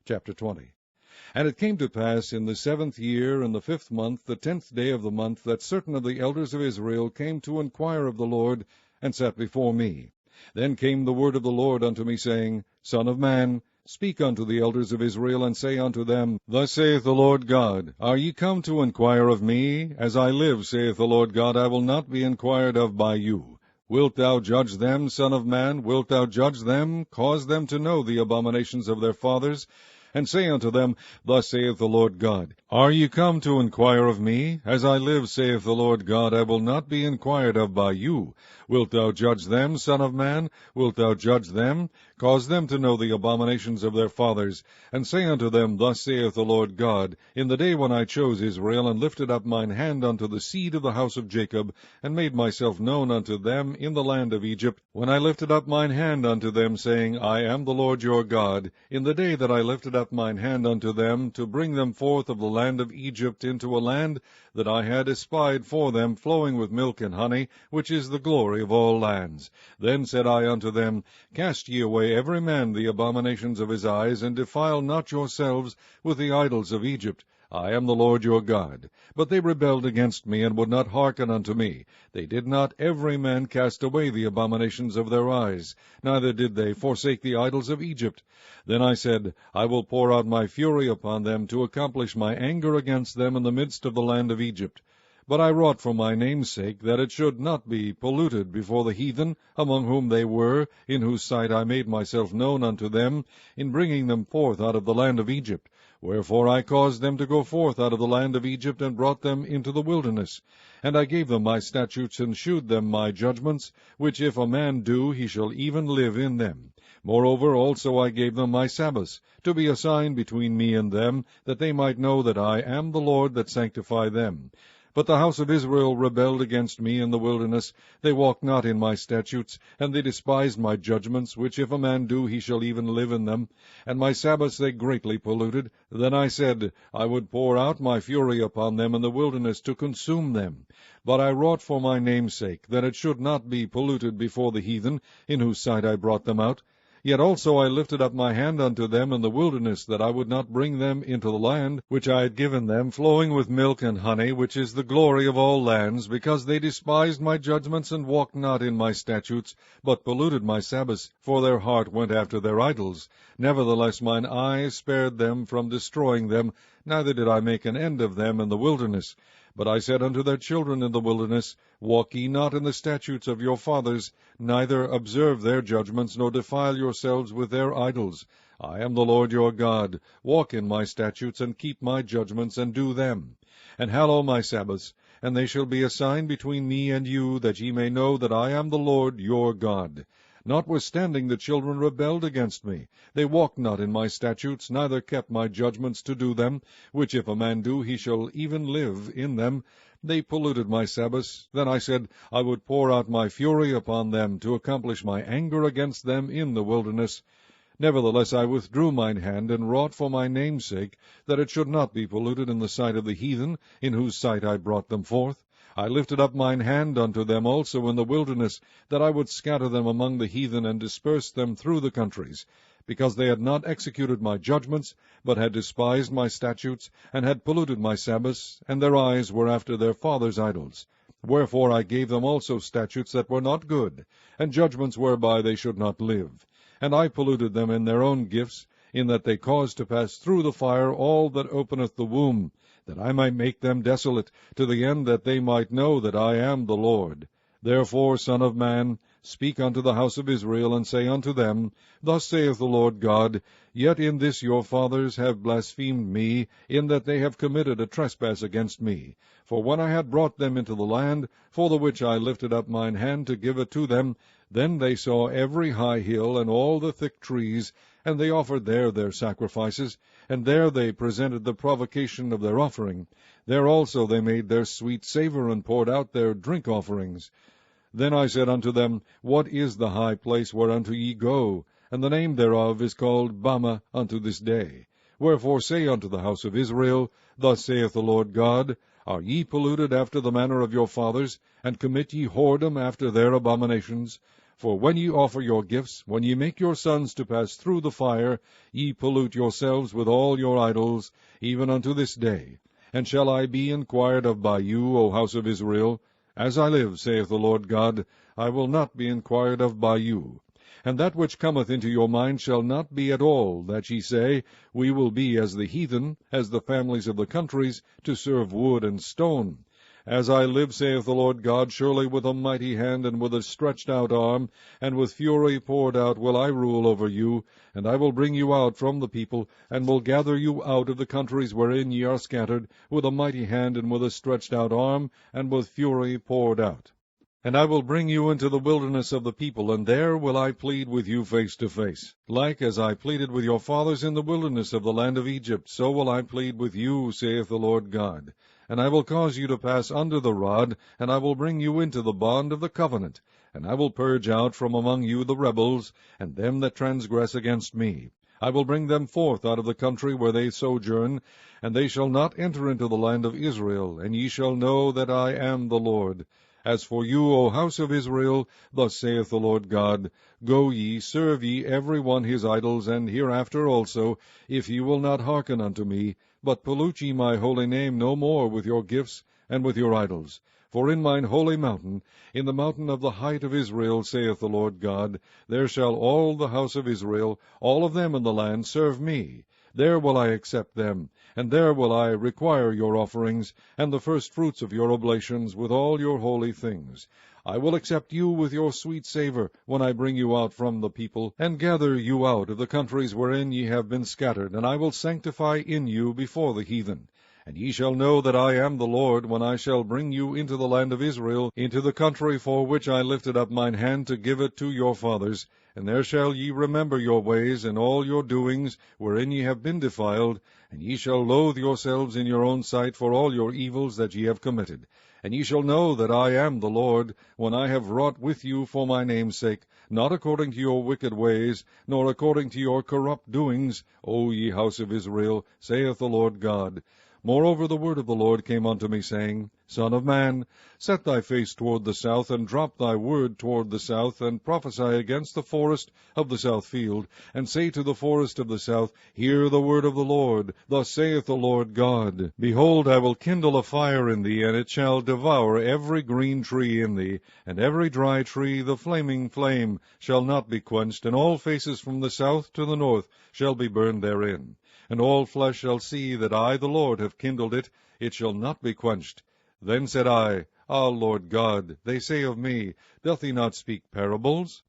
Chapter 20. And it came to pass in the 7th year, in the 5th month, the 10th day of the month, that certain of the elders of Israel came to inquire of the Lord, and sat before me. Then came the word of the Lord unto me, saying, Son of man, speak unto the elders of Israel, and say unto them, Thus saith the Lord God, Are ye come to inquire of me? As I live, saith the Lord God, I will not be inquired of by you. Wilt thou judge them, Son of man? Wilt thou judge them? Cause them to know the abominations of their fathers, and say unto them, Thus saith the Lord God, Are ye come to inquire of me? As I live, saith the Lord God, I will not be inquired of by you. Wilt thou judge them, Son of man? Wilt thou judge them? Cause them to know the abominations of their fathers, and say unto them, Thus saith the Lord God, In the day when I chose Israel, and lifted up mine hand unto the seed of the house of Jacob, and made myself known unto them in the land of Egypt, when I lifted up mine hand unto them, saying, I am the Lord your God, in the day that I lifted up mine hand unto them, to bring them forth of the land of Egypt into a land that I had espied for them, flowing with milk and honey, which is the glory of all lands. Then said I unto them, Cast ye away every man the abominations of his eyes, and defile not yourselves with the idols of Egypt. I am the Lord your God. But they rebelled against me, and would not hearken unto me. They did not every man cast away the abominations of their eyes, neither did they forsake the idols of Egypt. Then I said, I will pour out my fury upon them, to accomplish my anger against them in the midst of the land of Egypt. But I wrought for my name's sake, that it should not be polluted before the heathen, among whom they were, in whose sight I made myself known unto them, in bringing them forth out of the land of Egypt. Wherefore I caused them to go forth out of the land of Egypt, and brought them into the wilderness. And I gave them my statutes, and shewed them my judgments, which if a man do, he shall even live in them. Moreover also I gave them my Sabbaths, to be a sign between me and them, that they might know that I am the Lord that sanctify them. But the house of Israel rebelled against me in the wilderness. They walked not in my statutes, and they despised my judgments, which if a man do, he shall even live in them. And my Sabbaths they greatly polluted. Then I said, I would pour out my fury upon them in the wilderness to consume them. But I wrought for my name's sake, that it should not be polluted before the heathen, in whose sight I brought them out. Yet also I lifted up my hand unto them in the wilderness, that I would not bring them into the land which I had given them, flowing with milk and honey, which is the glory of all lands, because they despised my judgments, and walked not in my statutes, but polluted my Sabbaths, for their heart went after their idols. Nevertheless mine eye spared them from destroying them, neither did I make an end of them in the wilderness. But I said unto their children in the wilderness, Walk ye not in the statutes of your fathers, neither observe their judgments, nor defile yourselves with their idols. I am the Lord your God. Walk in my statutes, and keep my judgments, and do them. And hallow my Sabbaths, and they shall be a sign between me and you, that ye may know that I am the Lord your God. Notwithstanding the children rebelled against me. They walked not in my statutes, neither kept my judgments to do them, which if a man do, he shall even live in them. They polluted my Sabbaths. Then I said, I would pour out my fury upon them, to accomplish my anger against them in the wilderness. Nevertheless I withdrew mine hand, and wrought for my name's sake, that it should not be polluted in the sight of the heathen, in whose sight I brought them forth. I lifted up mine hand unto them also in the wilderness, that I would scatter them among the heathen, and disperse them through the countries, because they had not executed my judgments, but had despised my statutes, and had polluted my Sabbaths, and their eyes were after their fathers' idols. Wherefore I gave them also statutes that were not good, and judgments whereby they should not live. And I polluted them in their own gifts, in that they caused to pass through the fire all that openeth the womb, that I might make them desolate, to the end that they might know that I am the Lord. Therefore, Son of man, speak unto the house of Israel, and say unto them, Thus saith the Lord God, Yet in this your fathers have blasphemed me, in that they have committed a trespass against me. For when I had brought them into the land, for the which I lifted up mine hand to give it to them, then they saw every high hill, and all the thick trees, and they offered there their sacrifices, and there they presented the provocation of their offering. There also they made their sweet savour, and poured out their drink offerings. Then I said unto them, What is the high place whereunto ye go? And the name thereof is called Bama unto this day. Wherefore say unto the house of Israel, Thus saith the Lord God, Are ye polluted after the manner of your fathers, and commit ye whoredom after their abominations? For when ye offer your gifts, when ye make your sons to pass through the fire, ye pollute yourselves with all your idols, even unto this day. And shall I be inquired of by you, O house of Israel? As I live, saith the Lord God, I will not be inquired of by you. And that which cometh into your mind shall not be at all, that ye say, We will be as the heathen, as the families of the countries, to serve wood and stone. As I live, saith the Lord God, surely with a mighty hand, and with a stretched out arm, and with fury poured out will I rule over you, and I will bring you out from the people, and will gather you out of the countries wherein ye are scattered, with a mighty hand, and with a stretched out arm, and with fury poured out. And I will bring you into the wilderness of the people, and there will I plead with you face to face. Like as I pleaded with your fathers in the wilderness of the land of Egypt, so will I plead with you, saith the Lord God. And I will cause you to pass under the rod, and I will bring you into the bond of the covenant. And I will purge out from among you the rebels, and them that transgress against me. I will bring them forth out of the country where they sojourn, and they shall not enter into the land of Israel, and ye shall know that I am the Lord. As for you, O house of Israel, thus saith the Lord God, Go ye, serve ye every one his idols, and hereafter also, if ye will not hearken unto me, but pollute ye my holy name no more with your gifts and with your idols. For in mine holy mountain, in the mountain of the height of Israel, saith the Lord God, there shall all the house of Israel, all of them in the land, serve me. There will I accept them, and there will I require your offerings, and the firstfruits of your oblations, with all your holy things. I will accept you with your sweet savour, when I bring you out from the people, and gather you out of the countries wherein ye have been scattered, and I will sanctify in you before the heathen. And ye shall know that I am the Lord, when I shall bring you into the land of Israel, into the country for which I lifted up mine hand to give it to your fathers. And there shall ye remember your ways, and all your doings, wherein ye have been defiled, and ye shall loathe yourselves in your own sight for all your evils that ye have committed. And ye shall know that I am the Lord, when I have wrought with you for my name's sake, not according to your wicked ways, nor according to your corrupt doings, O ye house of Israel, saith the Lord God. Moreover the word of the Lord came unto me, saying, Son of man, set thy face toward the south, and drop thy word toward the south, and prophesy against the forest of the south field, and say to the forest of the south, Hear the word of the Lord. Thus saith the Lord God, Behold, I will kindle a fire in thee, and it shall devour every green tree in thee, and every dry tree. The flaming flame shall not be quenched, and all faces from the south to the north shall be burned therein. And all flesh shall see that I, the Lord, have kindled it. It shall not be quenched. Then said I, Ah, Lord God, they say of me, Doth he not speak parables?